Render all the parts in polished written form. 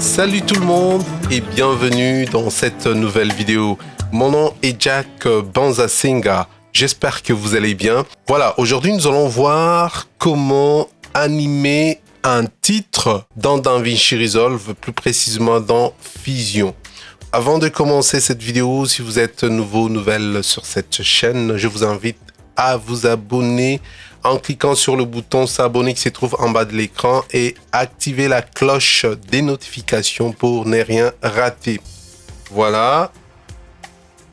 Salut tout le monde et bienvenue dans cette nouvelle vidéo. Mon nom est Jack Banzasinga. J'espère que vous allez bien. Voilà, aujourd'hui nous allons voir comment animer un titre dans DaVinci Resolve, plus précisément dans Fusion. Avant de commencer cette vidéo, si vous êtes nouvelle sur cette chaîne, je vous invite à vous abonner en cliquant sur le bouton s'abonner qui se trouve en bas de l'écran et activer la cloche des notifications pour ne rien rater. Voilà.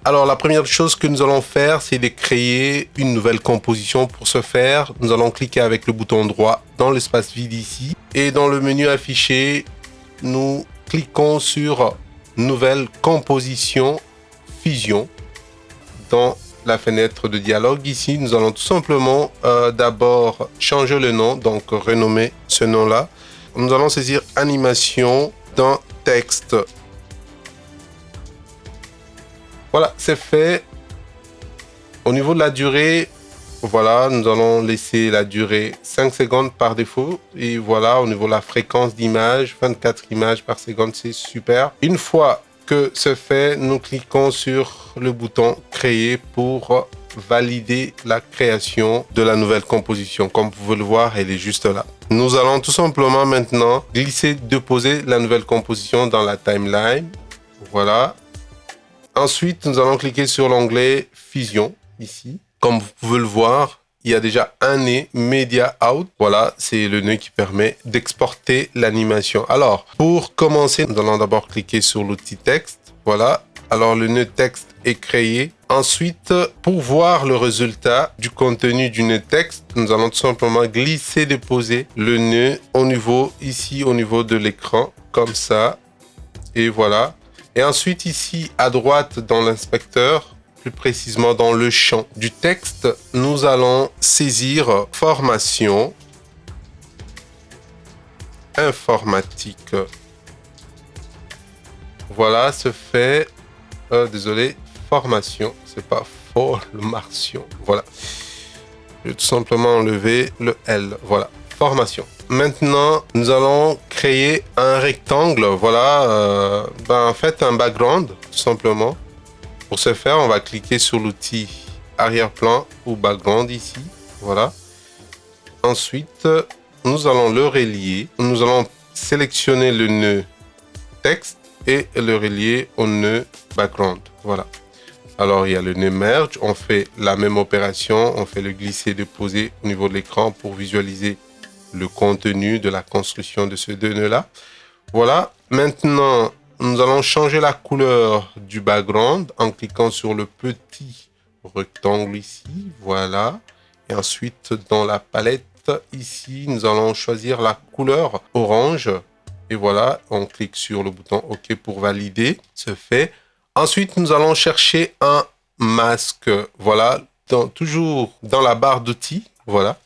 Alors la première chose que nous allons faire, c'est de créer une nouvelle composition. Pour ce faire, nous allons cliquer avec le bouton droit dans l'espace vide ici et dans le menu affiché, nous cliquons sur nouvelle composition Fusion dans la fenêtre de dialogue. Ici, nous allons tout simplement d'abord changer le nom, donc renommer ce nom-là. Nous allons saisir animation dans texte. Voilà, c'est fait. Au niveau de la durée, voilà, nous allons laisser la durée 5 secondes par défaut. Et voilà, au niveau de la fréquence d'image, 24 images par seconde, c'est super. Une fois que c'est fait, nous cliquons sur le bouton créer pour valider la création de la nouvelle composition. Comme vous pouvez le voir, elle est juste là. Nous allons tout simplement maintenant glisser, déposer la nouvelle composition dans la timeline. Voilà. Ensuite, nous allons cliquer sur l'onglet Fusion ici. Comme vous pouvez le voir, il y a déjà un nœud Media Out. Voilà, c'est le nœud qui permet d'exporter l'animation. Alors, pour commencer, nous allons d'abord cliquer sur l'outil texte. Voilà. Alors, le nœud texte est créé. Ensuite, pour voir le résultat du contenu du nœud texte, nous allons tout simplement glisser, déposer le nœud au niveau, ici, au niveau de l'écran, comme ça. Et voilà. Et ensuite, ici, à droite, dans l'inspecteur, plus précisément dans le champ du texte, nous allons saisir formation, informatique. Voilà, ce fait, désolé, formation, c'est pas formation. Voilà, je vais tout simplement enlever le L. Voilà, formation. Maintenant, nous allons créer un rectangle. Voilà, en fait, un background, tout simplement. Pour ce faire, on va cliquer sur l'outil arrière-plan ou background ici. Voilà. Ensuite, nous allons le relier. Nous allons sélectionner le nœud texte et le relier au nœud background. Voilà. Alors, il y a le nœud merge. On fait la même opération. On fait le glisser-déposer au niveau de l'écran pour visualiser le contenu de la construction de ce deux nœuds-là. Voilà. Maintenant, nous allons changer la couleur du background en cliquant sur le petit rectangle ici. Voilà. Et ensuite, dans la palette ici, nous allons choisir la couleur orange. Et voilà, on clique sur le bouton OK pour valider. C'est fait. Ensuite, nous allons chercher un masque. Voilà, toujours dans la barre d'outils. Voilà.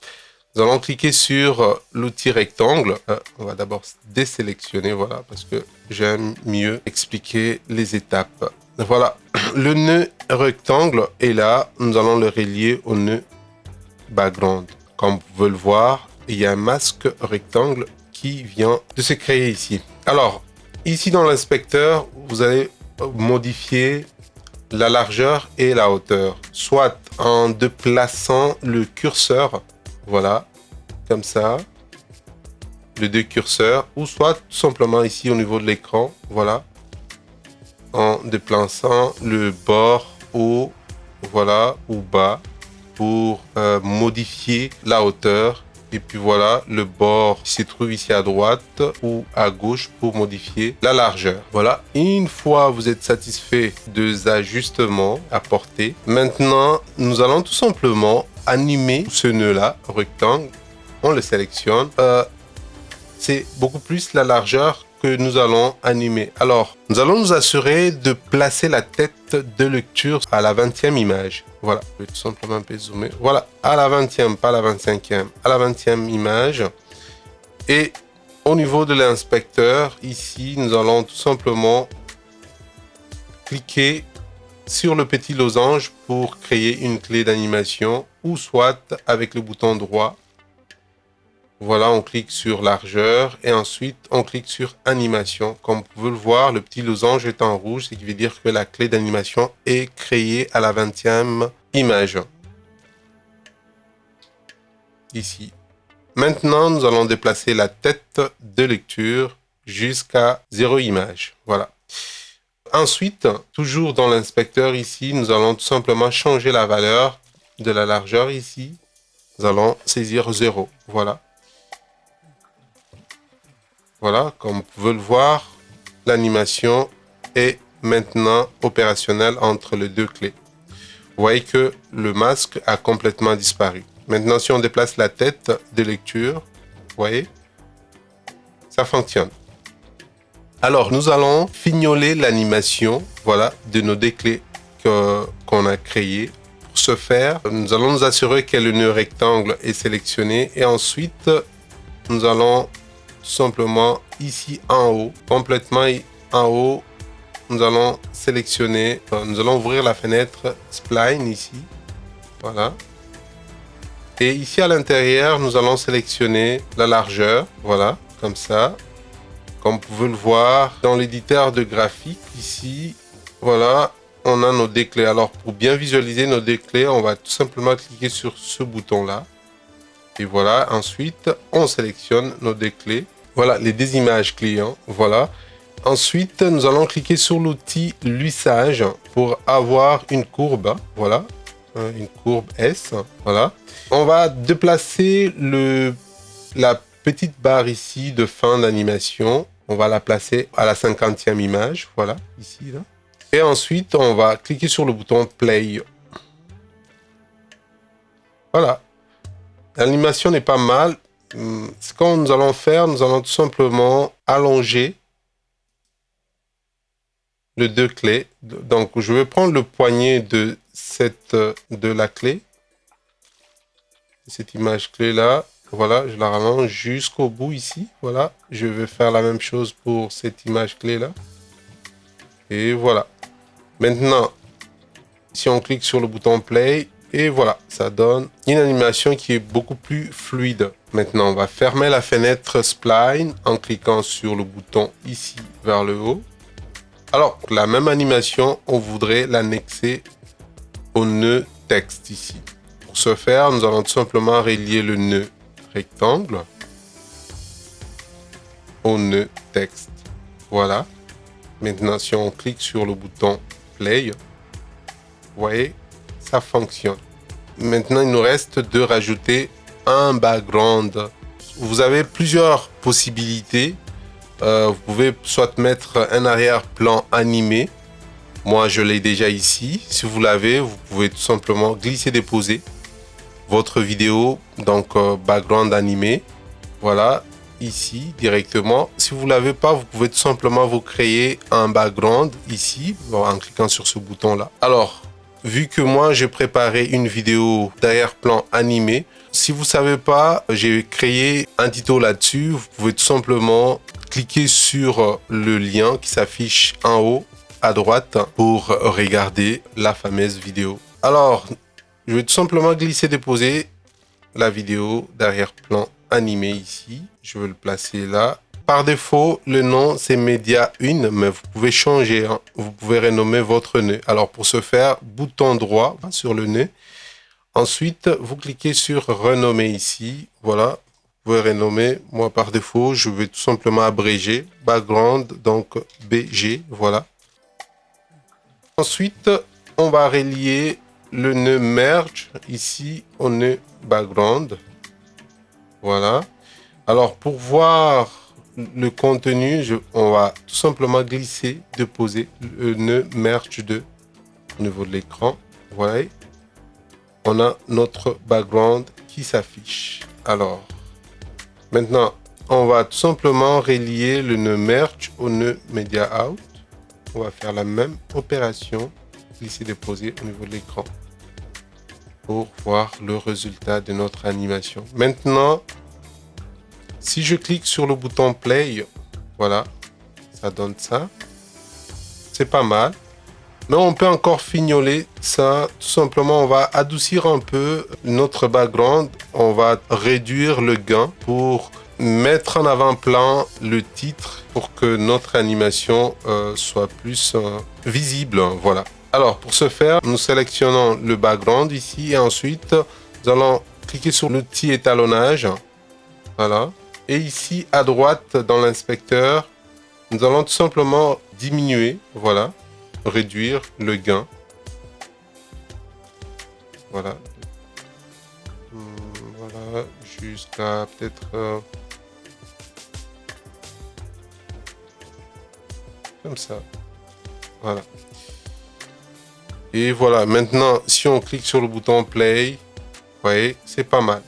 Nous allons cliquer sur l'outil rectangle. On va d'abord désélectionner, voilà, parce que j'aime mieux expliquer les étapes. Voilà, le nœud rectangle est là. Nous allons le relier au nœud background. Comme vous pouvez le voir, il y a un masque rectangle qui vient de se créer ici. Alors, ici dans l'inspecteur, vous allez modifier la largeur et la hauteur, soit en déplaçant le curseur. Voilà, comme ça, les deux curseurs, ou soit tout simplement ici au niveau de l'écran, voilà, en déplaçant le bord haut, voilà, ou bas, pour modifier la hauteur. Et puis voilà, le bord qui se trouve ici à droite ou à gauche pour modifier la largeur. Voilà, une fois vous êtes satisfait des ajustements apportés, maintenant nous allons tout simplement animer ce nœud-là, rectangle. On le sélectionne. C'est beaucoup plus la largeur que nous allons animer. Alors, nous allons nous assurer de placer la tête de lecture à la 20e image. Voilà, je vais tout simplement un peu zoomer. Voilà, à la 20e, pas la 25e, à la 20e image. Et Au niveau de l'inspecteur, ici, nous allons tout simplement cliquer sur le petit losange pour créer une clé d'animation ou soit avec le bouton droit. Voilà, on clique sur largeur et ensuite on clique sur animation. Comme vous pouvez le voir, le petit losange est en rouge, ce qui veut dire que la clé d'animation est créée à la 20e image. Ici. Maintenant, nous allons déplacer la tête de lecture jusqu'à 0 image. Voilà. Ensuite, toujours dans l'inspecteur ici, nous allons tout simplement changer la valeur de la largeur ici. Nous allons saisir 0. Voilà. Voilà, comme vous pouvez le voir, l'animation est maintenant opérationnelle entre les deux clés. Vous voyez que le masque a complètement disparu. Maintenant, si on déplace la tête de lecture, vous voyez, ça fonctionne. Alors, nous allons fignoler l'animation, voilà, de nos deux clés qu'on a créées. Pour ce faire, nous allons nous assurer que le nœud rectangle est sélectionné et ensuite, nous allons tout simplement ici en haut, complètement en haut, nous allons sélectionner, nous allons ouvrir la fenêtre Spline ici, voilà. Et ici à l'intérieur, nous allons sélectionner la largeur, voilà, comme ça. Comme vous pouvez le voir dans l'éditeur de graphique ici, voilà, on a nos deux clés. Alors pour bien visualiser nos deux clés, on va tout simplement cliquer sur ce bouton-là. Et voilà, ensuite, on sélectionne nos deux clés. Voilà, les deux images clients, voilà. Ensuite, nous allons cliquer sur l'outil lissage pour avoir une courbe, voilà, une courbe S, voilà. On va déplacer la petite barre ici de fin d'animation. On va la placer à la 50e image, voilà, ici, là. Et ensuite, on va cliquer sur le bouton Play. Voilà. L'animation n'est pas mal. Ce que nous allons faire, nous allons tout simplement allonger les deux clés. Donc, je vais prendre le poignet de la clé. Cette image clé là, voilà, je la rallonge jusqu'au bout ici, voilà. Je vais faire la même chose pour cette image clé là. Et voilà. Maintenant, si on clique sur le bouton play, et voilà, ça donne une animation qui est beaucoup plus fluide. Maintenant, on va fermer la fenêtre Spline en cliquant sur le bouton ici vers le haut. Alors, la même animation, on voudrait l'annexer au nœud texte ici. Pour ce faire, nous allons tout simplement relier le nœud rectangle au nœud texte. Voilà. Maintenant, si on clique sur le bouton Play, vous voyez, ça fonctionne. Maintenant, il nous reste de rajouter un background. Vous avez plusieurs possibilités. Vous pouvez soit mettre un arrière-plan animé. Moi, je l'ai déjà ici. Si vous l'avez, vous pouvez tout simplement glisser-déposer votre vidéo, donc background animé. Voilà, ici directement. Si vous l'avez pas, vous pouvez tout simplement vous créer un background ici en cliquant sur ce bouton là. Alors, vu que moi j'ai préparé une vidéo d'arrière-plan animé, si vous savez pas, j'ai créé un tuto là-dessus. Vous pouvez tout simplement cliquer sur le lien qui s'affiche en haut à droite pour regarder la fameuse vidéo. Alors, je vais tout simplement glisser-déposer la vidéo d'arrière-plan animé ici. Je vais le placer là. Par défaut, le nom c'est Média 1, mais vous pouvez changer. Hein. Vous pouvez renommer votre nœud. Alors pour ce faire, bouton droit sur le nœud. Ensuite, vous cliquez sur renommer ici. Voilà, vous pouvez renommer. Moi par défaut, je vais tout simplement abréger. Background, donc BG, voilà. Ensuite, on va relier le nœud merge ici au nœud background. Voilà. Alors pour voir le contenu, on va tout simplement glisser, déposer le nœud merge 2 au niveau de l'écran. Voilà. On a notre background qui s'affiche. Alors maintenant, on va tout simplement relier le nœud merge au nœud media out. On va faire la même opération, glisser déposer au niveau de l'écran pour voir le résultat de notre animation. Maintenant, Si je clique sur le bouton play, voilà, ça donne ça. C'est pas mal. Mais on peut encore fignoler ça. Tout simplement, on va adoucir un peu notre background. On va réduire le gain pour mettre en avant-plan le titre pour que notre animation soit plus visible. Voilà. Alors, pour ce faire, nous sélectionnons le background ici et ensuite, nous allons cliquer sur l'outil étalonnage. Voilà. Et ici, à droite, dans l'inspecteur, nous allons tout simplement diminuer, voilà, réduire le gain. Voilà. Voilà, jusqu'à peut-être comme ça. Voilà. Et voilà, maintenant, si on clique sur le bouton play, vous voyez, c'est pas mal.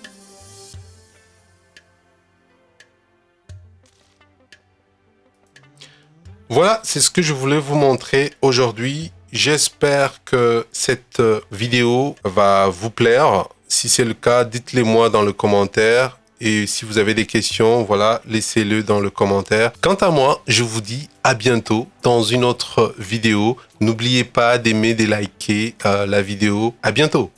Voilà, c'est ce que je voulais vous montrer aujourd'hui. J'espère que cette vidéo va vous plaire. Si c'est le cas, dites-le moi dans le commentaire. Et si vous avez des questions, voilà, laissez-le dans le commentaire. Quant à moi, je vous dis à bientôt dans une autre vidéo. N'oubliez pas d'aimer, de liker la vidéo. À bientôt.